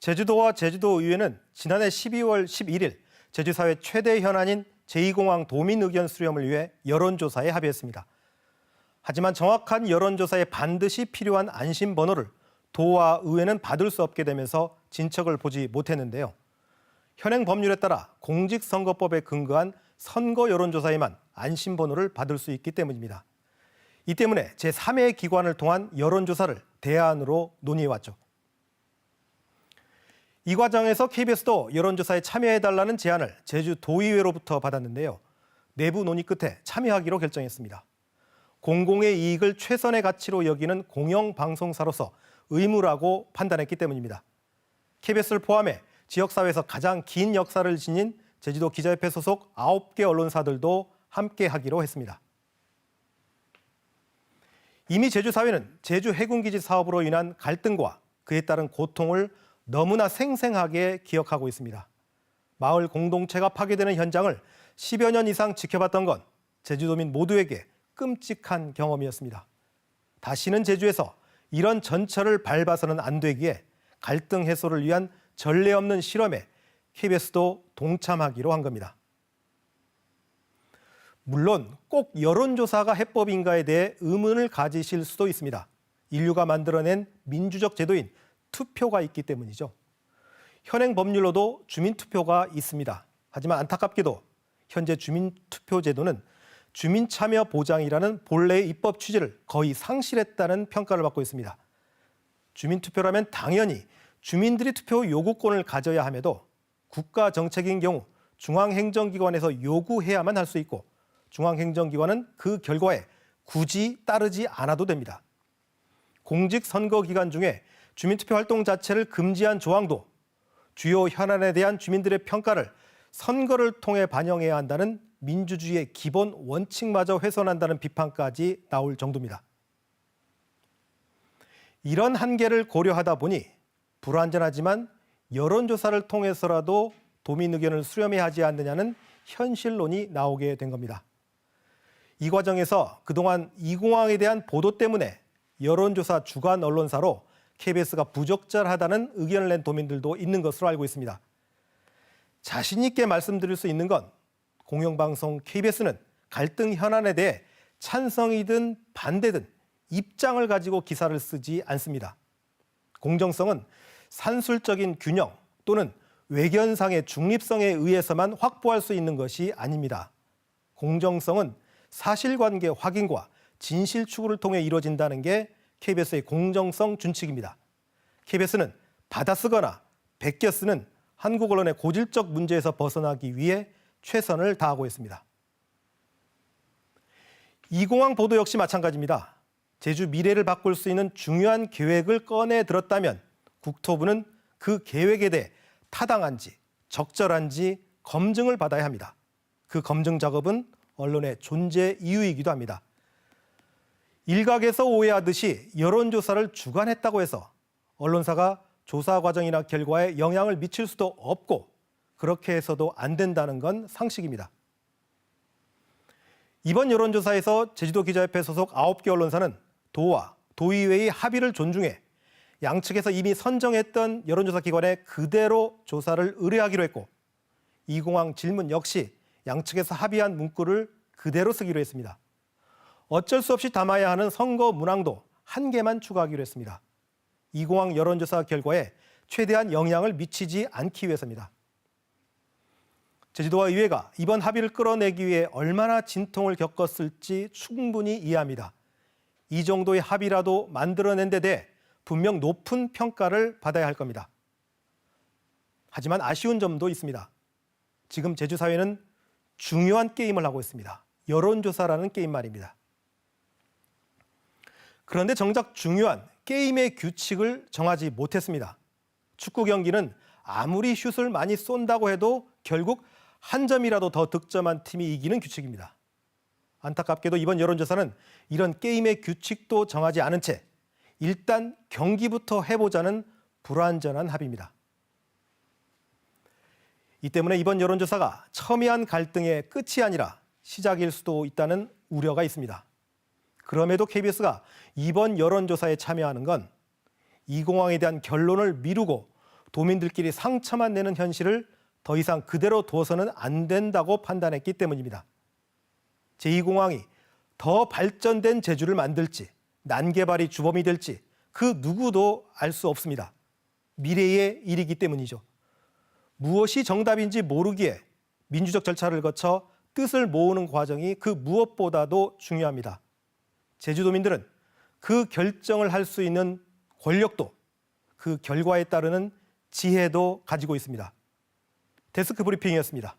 제주도와 제주도의회는 지난해 12월 11일 제주사회 최대 현안인 제2공항 도민 의견 수렴을 위해 여론조사에 합의했습니다. 하지만 정확한 여론조사에 반드시 필요한 안심번호를 도와 의회는 받을 수 없게 되면서 진척을 보지 못했는데요. 현행 법률에 따라 공직선거법에 근거한 선거 여론조사에만 안심번호를 받을 수 있기 때문입니다. 이 때문에 제3의 기관을 통한 여론조사를 대안으로 논의해왔죠. 이 과정에서 KBS도 여론조사에 참여해달라는 제안을 제주도의회로부터 받았는데요. 내부 논의 끝에 참여하기로 결정했습니다. 공공의 이익을 최선의 가치로 여기는 공영방송사로서 의무라고 판단했기 때문입니다. KBS를 포함해 지역사회에서 가장 긴 역사를 지닌 제주도 기자협회 소속 9개 언론사들도 함께하기로 했습니다. 이미 제주사회는 제주 해군기지 사업으로 인한 갈등과 그에 따른 고통을 너무나 생생하게 기억하고 있습니다. 마을 공동체가 파괴되는 현장을 10여 년 이상 지켜봤던 건 제주도민 모두에게 끔찍한 경험이었습니다. 다시는 제주에서 이런 전철을 밟아서는 안 되기에 갈등 해소를 위한 전례 없는 실험에 KBS도 동참하기로 한 겁니다. 물론 꼭 여론조사가 해법인가에 대해 의문을 가지실 수도 있습니다. 인류가 만들어낸 민주적 제도인 투표가 있기 때문이죠. 현행 법률로도 주민투표가 있습니다. 하지만 안타깝게도 현재 주민투표 제도는 주민참여 보장이라는 본래의 입법 취지를 거의 상실했다는 평가를 받고 있습니다. 주민투표라면 당연히 주민들이 투표 요구권을 가져야 함에도 국가정책인 경우 중앙행정기관에서 요구해야만 할 수 있고 중앙행정기관은 그 결과에 굳이 따르지 않아도 됩니다. 공직선거 기간 중에 주민투표 활동 자체를 금지한 조항도 주요 현안에 대한 주민들의 평가를 선거를 통해 반영해야 한다는 민주주의의 기본 원칙마저 훼손한다는 비판까지 나올 정도입니다. 이런 한계를 고려하다 보니 불완전하지만 여론조사를 통해서라도 도민 의견을 수렴해야 하지 않느냐는 현실론이 나오게 된 겁니다. 이 과정에서 그동안 이 공항에 대한 보도 때문에 여론조사 주간 언론사로 KBS가 부적절하다는 의견을 낸 도민들도 있는 것으로 알고 있습니다. 자신 있게 말씀드릴 수 있는 건 공영방송 KBS는 갈등 현안에 대해 찬성이든 반대든 입장을 가지고 기사를 쓰지 않습니다. 공정성은 산술적인 균형 또는 외견상의 중립성에 의해서만 확보할 수 있는 것이 아닙니다. 공정성은 사실관계 확인과 진실 추구를 통해 이루어진다는 게 KBS의 공정성 준칙입니다. KBS는 받아쓰거나 베껴 쓰는 한국 언론의 고질적 문제에서 벗어나기 위해 최선을 다하고 있습니다. 이 공항 보도 역시 마찬가지입니다. 제주 미래를 바꿀 수 있는 중요한 계획을 꺼내 들었다면 국토부는 그 계획에 대해 타당한지 적절한지 검증을 받아야 합니다. 그 검증 작업은 언론의 존재 이유이기도 합니다. 일각에서 오해하듯이 여론조사를 주관했다고 해서 언론사가 조사 과정이나 결과에 영향을 미칠 수도 없고 그렇게 해서도 안 된다는 건 상식입니다. 이번 여론조사에서 제주도 기자협회 소속 9개 언론사는 도와 도의회의 합의를 존중해 양측에서 이미 선정했던 여론조사 기관에 그대로 조사를 의뢰하기로 했고 이 공항 질문 역시 양측에서 합의한 문구를 그대로 쓰기로 했습니다. 어쩔 수 없이 담아야 하는 선거 문항도 한 개만 추가하기로 했습니다. 이 공항 여론조사 결과에 최대한 영향을 미치지 않기 위해서입니다. 제주도와 의회가 이번 합의를 끌어내기 위해 얼마나 진통을 겪었을지 충분히 이해합니다. 이 정도의 합의라도 만들어낸 데 대해 분명 높은 평가를 받아야 할 겁니다. 하지만 아쉬운 점도 있습니다. 지금 제주사회는 중요한 게임을 하고 있습니다. 여론조사라는 게임 말입니다. 그런데 정작 중요한 게임의 규칙을 정하지 못했습니다. 축구 경기는 아무리 슛을 많이 쏜다고 해도 결국 한 점이라도 더 득점한 팀이 이기는 규칙입니다. 안타깝게도 이번 여론조사는 이런 게임의 규칙도 정하지 않은 채 일단 경기부터 해보자는 불완전한 합의입니다. 이 때문에 이번 여론조사가 첨예한 갈등의 끝이 아니라 시작일 수도 있다는 우려가 있습니다. 그럼에도 KBS가 이번 여론조사에 참여하는 건 이 공항에 대한 결론을 미루고 도민들끼리 상처만 내는 현실을 더 이상 그대로 둬서는 안 된다고 판단했기 때문입니다. 제2공항이 더 발전된 제주를 만들지, 난개발이 주범이 될지 그 누구도 알 수 없습니다. 미래의 일이기 때문이죠. 무엇이 정답인지 모르기에 민주적 절차를 거쳐 뜻을 모으는 과정이 그 무엇보다도 중요합니다. 제주도민들은 그 결정을 할 수 있는 권력도 그 결과에 따르는 지혜도 가지고 있습니다. 데스크 브리핑이었습니다.